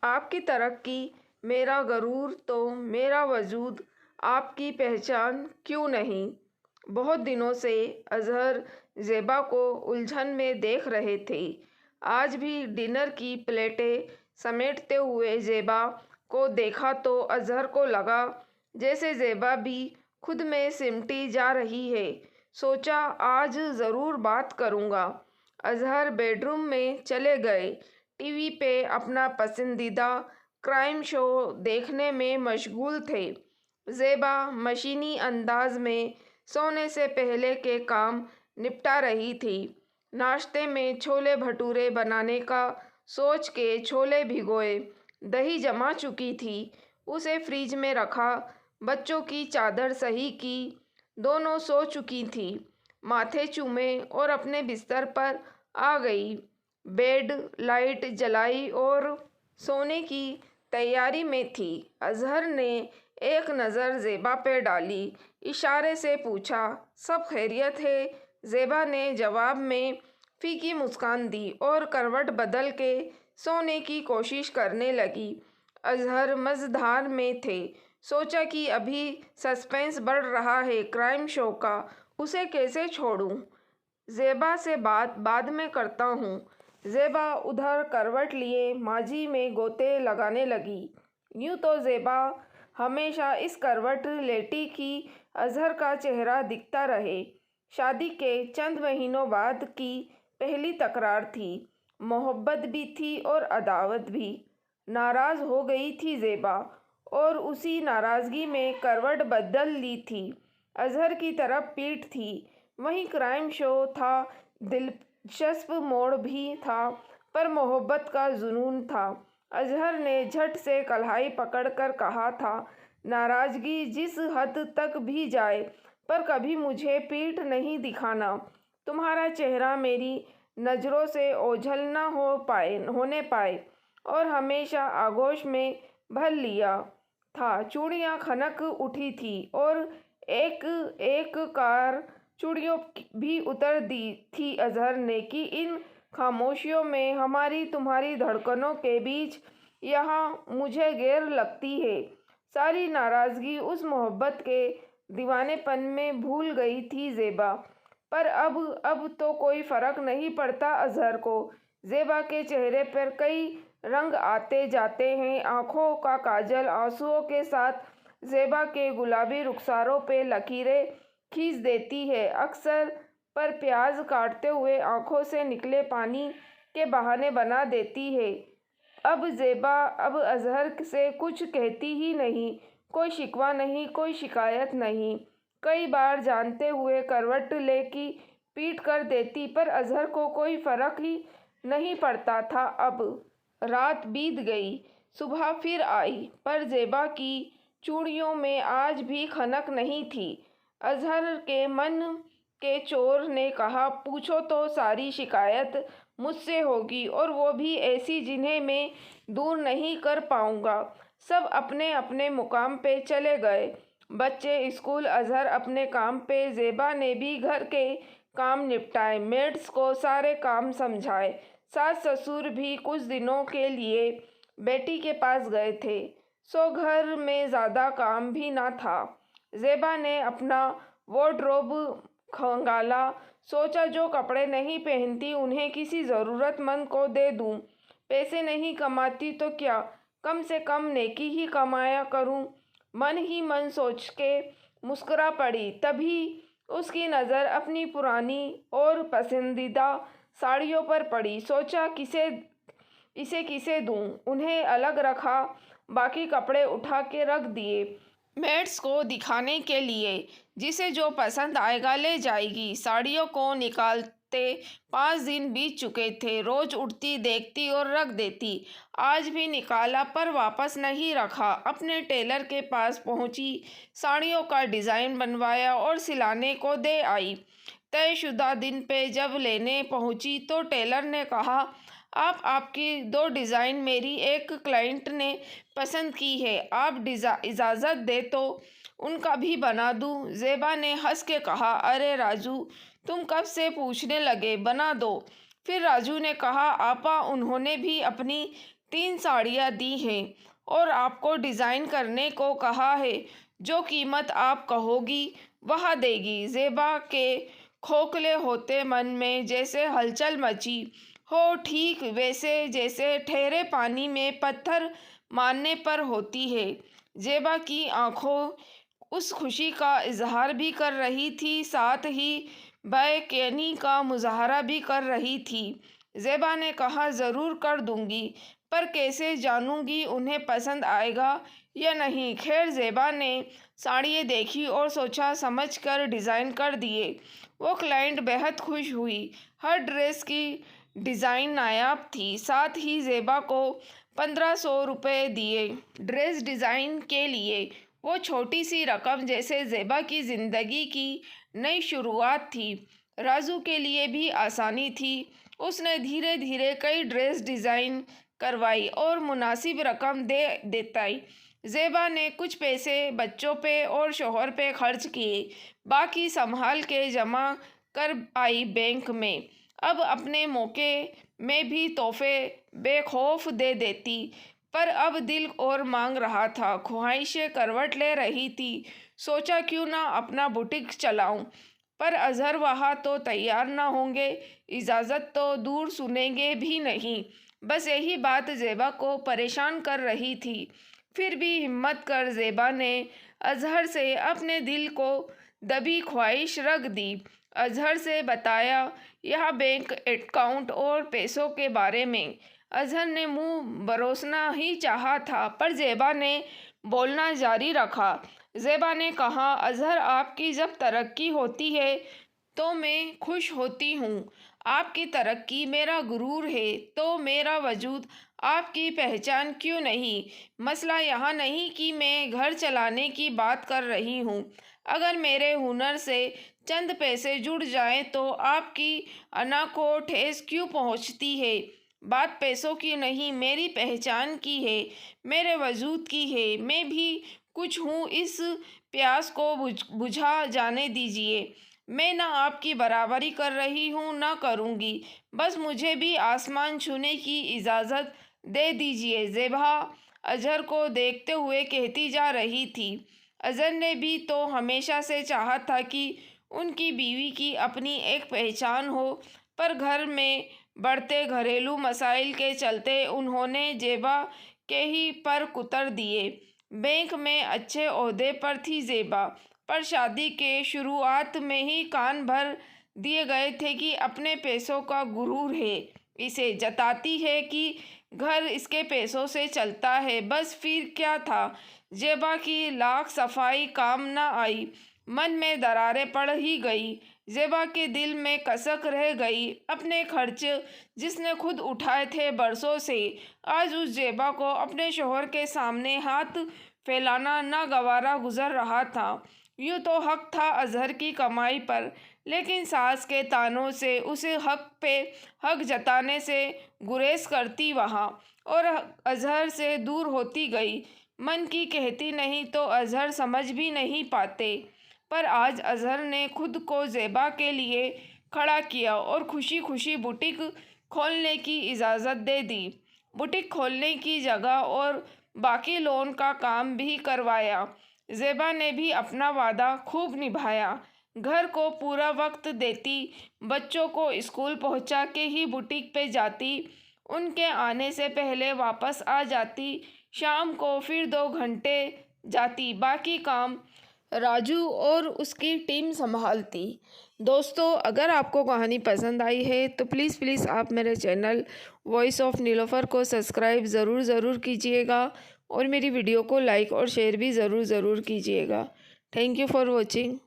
आपकी तरक्की मेरा गरूर तो मेरा वजूद आपकी पहचान क्यों नहीं। बहुत दिनों से अजहर ज़ेबा को उलझन में देख रहे थे। आज भी डिनर की प्लेटें समेटते हुए ज़ेबा को देखा तो अजहर को लगा जैसे ज़ेबा भी खुद में सिमटी जा रही है। सोचा आज ज़रूर बात करूँगा। अजहर बेडरूम में चले गए। टीवी पे अपना पसंदीदा क्राइम शो देखने में मशगूल थे। ज़ेबा मशीनी अंदाज में सोने से पहले के काम निपटा रही थी। नाश्ते में छोले भटूरे बनाने का सोच के छोले भिगोए, दही जमा चुकी थी, उसे फ्रिज में रखा। बच्चों की चादर सही की, दोनों सो चुकी थी। माथे चूमे और अपने बिस्तर पर आ गई। बेड लाइट जलाई और सोने की तैयारी में थी। अजहर ने एक नज़र ज़ेबा पे डाली, इशारे से पूछा, सब खैरियत है? ज़ेबा ने जवाब में फीकी मुस्कान दी और करवट बदल के सोने की कोशिश करने लगी। अजहर मझधार में थे। सोचा कि अभी सस्पेंस बढ़ रहा है क्राइम शो का, उसे कैसे छोड़ूं। ज़ेबा से बात बाद में करता हूँ। ज़ेबा उधर करवट लिए माजी में गोते लगाने लगी। यूँ तो ज़ेबा हमेशा इस करवट लेटी कि अजहर का चेहरा दिखता रहे। शादी के चंद महीनों बाद की पहली तकरार थी। मोहब्बत भी थी और अदावत भी। नाराज़ हो गई थी ज़ेबा और उसी नाराज़गी में करवट बदल ली थी। अजहर की तरफ पीठ थी। वहीं क्राइम शो था, दिलचस्प मोड़ भी था, पर मोहब्बत का जुनून था। अजहर ने झट से कलाई पकड़कर कहा था, नाराज़गी जिस हद तक भी जाए, पर कभी मुझे पीठ नहीं दिखाना। तुम्हारा चेहरा मेरी नज़रों से ओझल न होने पाए। और हमेशा आगोश में भर लिया था। चूड़ियाँ खनक उठी थी और एक एक कार चूड़ियों भी उतर दी थी अजहर ने कि इन खामोशियों में हमारी तुम्हारी धड़कनों के बीच यहाँ मुझे गैर लगती है। सारी नाराज़गी उस मोहब्बत के दीवानेपन में भूल गई थी ज़ेबा। पर अब तो कोई फ़र्क नहीं पड़ता अजहर को। ज़ेबा के चेहरे पर कई रंग आते जाते हैं। आँखों का काजल आंसुओं के साथ ज़ेबा के गुलाबी रुखसारों पे लकीरें खींच देती है। अक्सर पर प्याज काटते हुए आँखों से निकले पानी के बहाने बना देती है। अब ज़ेबा अब अजहर से कुछ कहती ही नहीं। कोई शिकवा नहीं, कोई शिकायत नहीं। कई बार जानते हुए करवट ले की पीट कर देती, पर अजहर को कोई फ़र्क ही नहीं पड़ता था। अब रात बीत गई, सुबह फिर आई, पर ज़ेबा की चूड़ियों में आज भी खनक नहीं थी। अजहर के मन के चोर ने कहा, पूछो तो सारी शिकायत मुझसे होगी, और वो भी ऐसी जिन्हें मैं दूर नहीं कर पाऊंगा। सब अपने अपने मुकाम पे चले गए। बच्चे स्कूल, अजहर अपने काम पे, ज़ेबा ने भी घर के काम निपटाए, मेड्स को सारे काम समझाए। सास ससुर भी कुछ दिनों के लिए बेटी के पास गए थे, सो घर में ज़्यादा काम भी ना था। ज़ेबा ने अपना वार्डरोब खंगाला। सोचा जो कपड़े नहीं पहनती उन्हें किसी ज़रूरतमंद को दे दूं। पैसे नहीं कमाती तो क्या, कम से कम नेकी ही कमाया करूं। मन ही मन सोच के मुस्कुरा पड़ी। तभी उसकी नज़र अपनी पुरानी और पसंदीदा साड़ियों पर पड़ी। सोचा इसे किसे दूं। उन्हें अलग रखा, बाकी कपड़े उठा के रख दिए मेड्स को दिखाने के लिए। जिसे जो पसंद आएगा ले जाएगी। साड़ियों को निकालते 5 दिन बीत चुके थे। रोज़ उठती, देखती और रख देती। आज भी निकाला पर वापस नहीं रखा। अपने टेलर के पास पहुंची, साड़ियों का डिज़ाइन बनवाया और सिलाने को दे आई। तयशुदा दिन पे जब लेने पहुंची तो टेलर ने कहा, आपकी 2 डिज़ाइन मेरी एक क्लाइंट ने पसंद की है, आप इजाज़त दे तो उनका भी बना दूं। ज़ेबा ने हंस के कहा, अरे राजू, तुम कब से पूछने लगे, बना दो। फिर राजू ने कहा, आपा उन्होंने भी अपनी 3 साड़ियाँ दी हैं और आपको डिज़ाइन करने को कहा है। जो कीमत आप कहोगी वह देगी। ज़ेबा के खोखले होते मन में जैसे हलचल मची हो, ठीक वैसे जैसे ठहरे पानी में पत्थर मारने पर होती है। ज़ेबा की आंखों उस खुशी का इजहार भी कर रही थी, साथ ही बेचैनी का मुजाहरा भी कर रही थी। ज़ेबा ने कहा, ज़रूर कर दूंगी, पर कैसे जानूंगी उन्हें पसंद आएगा या नहीं। खैर, ज़ेबा ने साड़ियाँ देखी और सोचा समझ कर डिज़ाइन कर दिए। वो क्लाइंट बेहद खुश हुई। हर ड्रेस की डिज़ाइन नायाब थी। साथ ही ज़ेबा को 1500 रुपये दिए ड्रेस डिज़ाइन के लिए। वो छोटी सी रकम जैसे ज़ेबा की ज़िंदगी की नई शुरुआत थी। राजू के लिए भी आसानी थी। उसने धीरे धीरे कई ड्रेस डिज़ाइन करवाई और मुनासिब रकम दे देताई। ज़ेबा ने कुछ पैसे बच्चों पे और शोहर पे खर्च किए, बाकी संभाल के जमा कर आई बैंक में। अब अपने मौके में भी तोहफे बेखौफ दे देती, पर अब दिल और मांग रहा था, ख्वाहिशें करवट ले रही थी। सोचा क्यों ना अपना बुटीक चलाऊं, पर अजहर वहाँ तो तैयार ना होंगे, इजाज़त तो दूर सुनेंगे भी नहीं। बस यही बात ज़ेबा को परेशान कर रही थी। फिर भी हिम्मत कर ज़ेबा ने अजहर से अपने दिल को दबी ख्वाहिश रख दी। अजहर से बताया यह बैंक अकाउंट और पैसों के बारे में। अजहर ने मुंह बरोसना ही चाहा था, पर ज़ेबा ने बोलना जारी रखा। ज़ेबा ने कहा, अजहर, आपकी जब तरक्की होती है तो मैं खुश होती हूँ। आपकी तरक्की मेरा गुरूर है, तो मेरा वजूद आपकी पहचान क्यों नहीं। मसला यहाँ नहीं कि मैं घर चलाने की बात कर रही हूँ। अगर मेरे हुनर से चंद पैसे जुड़ जाएं तो आपकी अना को ठेस क्यों पहुँचती है। बात पैसों की नहीं, मेरी पहचान की है, मेरे वजूद की है। मैं भी कुछ हूँ, इस प्यास को बुझा जाने दीजिए। मैं ना आपकी बराबरी कर रही हूँ ना करूँगी, बस मुझे भी आसमान छूने की इजाज़त दे दीजिए। ज़ेबा अजहर को देखते हुए कहती जा रही थी। अजहर ने भी तो हमेशा से चाहा था कि उनकी बीवी की अपनी एक पहचान हो, पर घर में बढ़ते घरेलू मसाइल के चलते उन्होंने ज़ेबा के ही पर कुतर दिए। बैंक में अच्छे ओहदे पर थी ज़ेबा, पर शादी के शुरुआत में ही कान भर दिए गए थे कि अपने पैसों का गुरूर है, इसे जताती है कि घर इसके पैसों से चलता है। बस फिर क्या था, ज़ेबा की लाख सफाई काम न आई। मन में दरारें पड़ ही गई। ज़ेबा के दिल में कसक रह गई। अपने खर्च जिसने खुद उठाए थे बरसों से, आज उस ज़ेबा को अपने शोहर के सामने हाथ फैलाना नागवारा गुजर रहा था। यूँ तो हक था अजहर की कमाई पर, लेकिन सास के तानों से उसे हक पे हक जताने से गुरेज करती वहाँ, और अजहर से दूर होती गई। मन की कहती नहीं तो अजहर समझ भी नहीं पाते, पर आज अजहर ने खुद को ज़ेबा के लिए खड़ा किया और खुशी खुशी बुटीक खोलने की इजाज़त दे दी। बुटीक खोलने की जगह और बाकी लोन का काम भी करवाया। ज़ेबा ने भी अपना वादा खूब निभाया। घर को पूरा वक्त देती, बच्चों को स्कूल पहुंचा के ही बुटीक पे जाती, उनके आने से पहले वापस आ जाती, शाम को फिर 2 घंटे जाती, बाकी काम राजू और उसकी टीम संभालती। दोस्तों, अगर आपको कहानी पसंद आई है तो प्लीज़ आप मेरे चैनल वॉइस ऑफ नीलोफर को सब्सक्राइब ज़रूर कीजिएगा और मेरी वीडियो को लाइक और शेयर भी ज़रूर कीजिएगा। Thank you for watching.